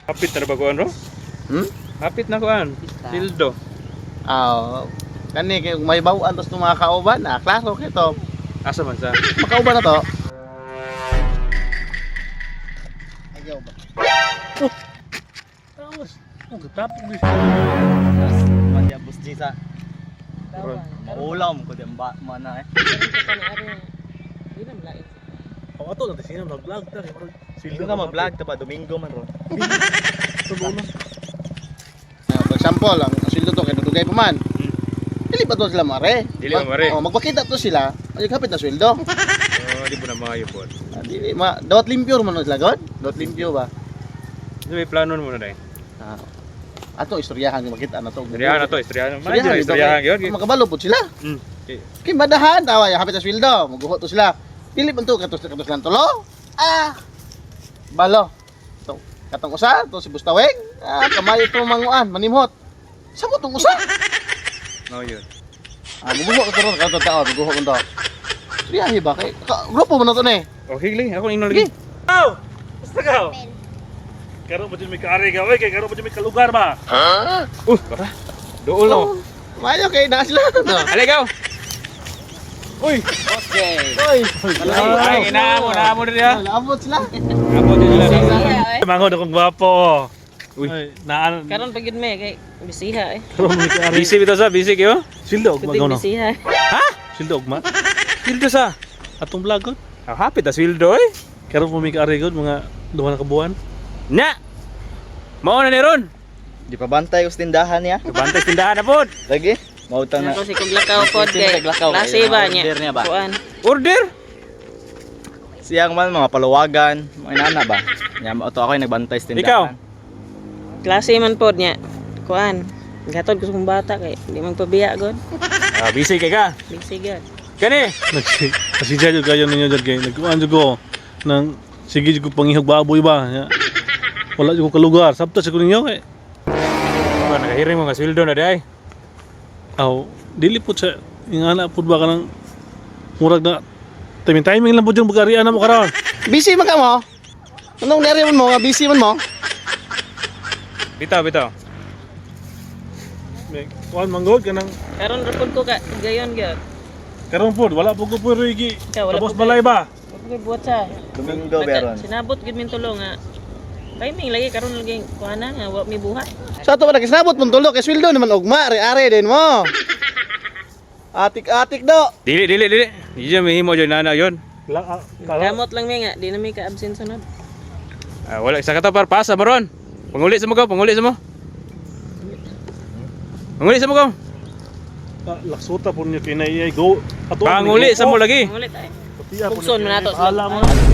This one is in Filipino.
Hapit na ba kuan ro? Hapit na kuan. Sildo. Kani kay may bawaan tos mga kauban klaro kay to. Asa man sa? Makauban na to. Ayaw ba? Tapos, tapos gusto. Madya bus sa. Maulam ko din ba mana eh. Ako ato lang sino mag-vlog ta. Sildo ka mag-vlog ta ba Domingo man ron. Tubuno. For example, ang sildo to kay dugay pa man. Dili pa to sila mare. Dili pa mare. Magpakita to sila. Ay kapit na sweldo. Di po na maayo po. Dili dawat limpyo man sila god. Dawat limpyo ba? Di may plano mo na dai. Ato istoryahan yung makita na to. Istoryahan na to, istoryahan. Istoryahan gyud. Makabalo po sila. Kay madahan tawa ya kapit na sweldo. Magguho to sila. Dili man to katos lang tulo. Balo. To katong usa to si Bustaweng. Kamay to manguan, manimhot. Sa mo tong usa? No yun. Magguho ka ron kadto tao, magguho man to. Riyahi ba kay grupo man na to ni. Okay, ling ako ning lagi. Aw! Basta ka. Karon mo din may kaari ka, kay karon mo din may kalugar ba? Baka. Dool no. Mayo kay na sila. Ali go. Uy, Okay. ay naamo diri ha. Abot sila. Amo din sila. Mangod akong gwapo. Uy. Naan Karon pagid me kay bisiha eh. karon may kaari. Busy bitaw sa, busy kayo? Sildo og Kudig magaw no. bisiha. Sildo og ma. Sildo sa. Atong vlog god. Hapit na sweldo eh. Karon mo may kaari god mga duha na ka buwan. Nya. Mao na ni ron. Di pa bantay us tindahan niya. Kabantay tindahan na pod. Lagi. Mautang na. Ako si kuglakaw pod kay Kuglakaw, klase ba niya. order niya ba? Kuan. Order. Siyang man mga paluwagan, mga inana ba? Nya mo to ako yung nagbantay sa tindahan. Klase man pod niya. Kuan. Gatod ko sa kong bata kay di man pabiya god. Busy kay ka. Bisi god. Kani. Nagsija jud kayo ninyo jud kay nagkuan jud ko nang sige jud ko pangihog baboy ba. Nya. Wala jud ko kalugar. Sabta sa ko ninyo kay Ba nakahiring mo nga sweldo na day. dili po sa ingana pud ba kanang murag na timing lang po yung bagarian na mo karon. Busy man ka mo? Anong nari man mo? Busy man mo? Bitaw. May kuan manggod kanang Karon ra pod ko ka gayon gyud. karon pod wala po ko puro iki. Wala Tapos po balay ba? Pag buhat sa. Domingo beron. Sinabot gid min tulo nga. Timing lagi karon lagi kuana nga wa mi buhat. Sa to ba nagisnabot mong tulo kay sweldo naman ugma are din mo. Atik-atik do. Dili. Di jud mahimo jud nana yon. Kamot lang mi nga di na mi ka absent sunod. Wala isa ka to par pasa maron. Panguli sa mo ko. Panguli sa mo ko. Laksuta po niyo kinay go. Panguli sa mo lagi. Mangulit ay. Pugson Pugson man nato. Alam mo.